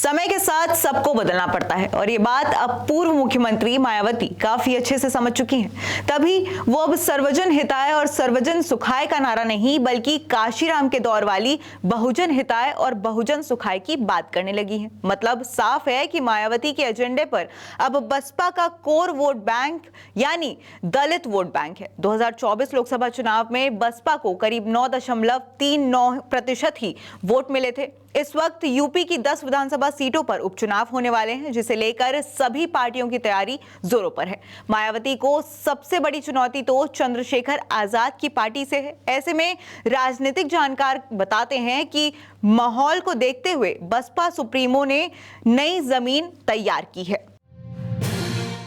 समय के साथ सबको बदलना पड़ता है और ये बात अब पूर्व मुख्यमंत्री मायावती काफी अच्छे से समझ चुकी हैं। तभी वो अब सर्वजन हिताय और सर्वजन सुखाय का नारा नहीं बल्कि काशीराम के दौर वाली बहुजन हिताय और बहुजन सुखाय की बात करने लगी हैं। मतलब साफ है कि मायावती के एजेंडे पर अब बसपा का कोर वोट बैंक यानी दलित वोट बैंक है। 2024 लोकसभा चुनाव में बसपा को करीब 9.39% ही वोट मिले थे। इस वक्त यूपी की 10 विधानसभा सीटों पर उपचुनाव होने वाले हैं, जिसे लेकर सभी पार्टियों की तैयारी जोरों पर है। मायावती को सबसे बड़ी चुनौती तो चंद्रशेखर आजाद की पार्टी से है। ऐसे में राजनीतिक जानकार बताते हैं कि माहौल को देखते हुए बसपा सुप्रीमो ने नई जमीन तैयार की है।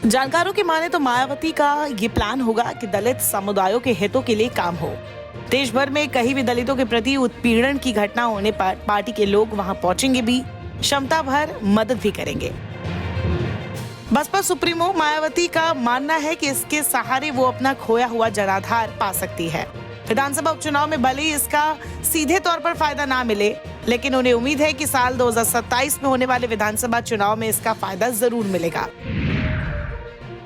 जानकारों की माने तो मायावती का ये प्लान होगा कि दलित समुदायों के हितों के लिए काम हो। देश भर में कहीं भी दलितों के प्रति उत्पीड़न की घटना होने पर पार्टी के लोग वहां पहुंचेंगे भी, क्षमता भर मदद भी करेंगे। बसपा सुप्रीमो मायावती का मानना है कि इसके सहारे वो अपना खोया हुआ जनाधार पा सकती है। विधानसभा उपचुनाव में भले ही इसका सीधे तौर पर फायदा ना मिले, लेकिन उन्हें उम्मीद है कि साल 2027 में होने वाले विधानसभा चुनाव में इसका फायदा जरूर मिलेगा।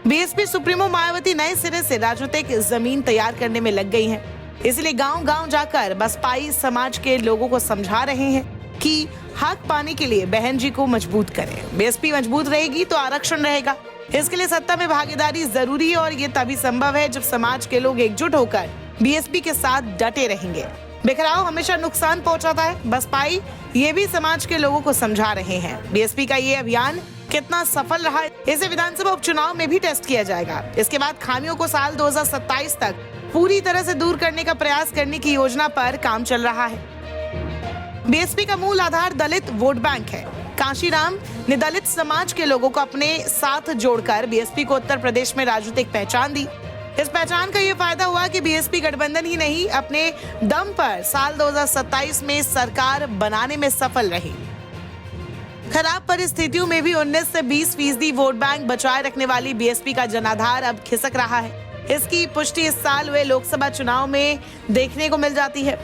बीएसपी सुप्रीमो मायावती नए सिरे से राजनीतिक जमीन तैयार करने में लग गई हैं। इसलिए गांव-गांव जाकर बसपाई समाज के लोगों को समझा रहे हैं कि हक पाने के लिए बहन जी को मजबूत करें। बीएसपी मजबूत रहेगी तो आरक्षण रहेगा। इसके लिए सत्ता में भागीदारी जरूरी है और ये तभी संभव है जब समाज के लोग एकजुट होकर बीएसपी के साथ डटे रहेंगे। बिखराव हमेशा नुकसान पहुंचाता है। बसपाई ये भी समाज के लोगों को समझा रहे हैं। बीएसपी का ये अभियान कितना सफल रहा, इसे विधानसभा उपचुनाव में भी टेस्ट किया जाएगा। इसके बाद खामियों को साल 2027 तक पूरी तरह से दूर करने का प्रयास करने की योजना पर काम चल रहा है। बीएसपी का मूल आधार दलित वोट बैंक है। काशीराम ने दलित समाज के लोगों को अपने साथ जोड़कर बीएसपी को उत्तर प्रदेश में राजनीतिक पहचान दी। इस पहचान का ये फायदा हुआ कि बीएसपी गठबंधन ही नहीं, अपने दम पर साल 2027 में सरकार बनाने में सफल रही। खराब परिस्थितियों में भी 19 से 20% वोट बैंक बचाए रखने वाली बीएसपी का जनाधार अब खिसक रहा है। इसकी पुष्टि इस साल हुए लोकसभा चुनाव में देखने को मिल जाती है,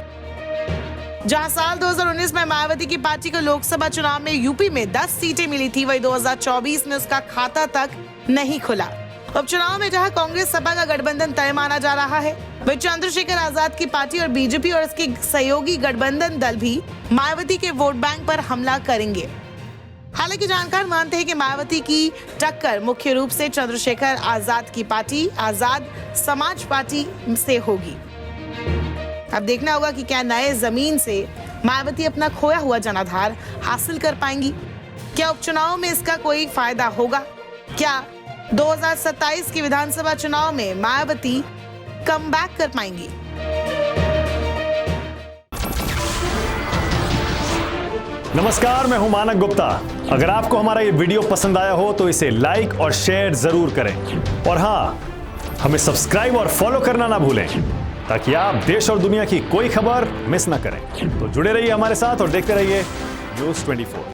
जहां साल 2019 में मायावती की पार्टी को लोकसभा चुनाव में यूपी में 10 सीटें मिली थी, वही 2024 में उसका खाता तक नहीं खुला। उपचुनाव में जहां कांग्रेस सपा का गठबंधन तय माना जा रहा है, वही चंद्रशेखर आजाद की पार्टी और बीजेपी और इसके सहयोगी गठबंधन दल भी मायावती के वोट बैंक पर हमला करेंगे। हालांकि जानकार मानते हैं कि मायावती की टक्कर मुख्य रूप से चंद्रशेखर आजाद की पार्टी आजाद समाज पार्टी से होगी। अब देखना होगा कि क्या नए जमीन से मायावती अपना खोया हुआ जनाधार हासिल कर पाएंगी। क्या उपचुनाव में इसका कोई फायदा होगा? क्या 2027 के विधानसभा चुनाव में मायावती कमबैक कर पाएंगी? नमस्कार, मैं हूं मानक गुप्ता। अगर आपको हमारा ये वीडियो पसंद आया हो तो इसे लाइक और शेयर जरूर करें और हाँ, हमें सब्सक्राइब और फॉलो करना ना भूलें ताकि आप देश और दुनिया की कोई खबर मिस ना करें। तो जुड़े रहिए हमारे साथ और देखते रहिए न्यूज़ 24।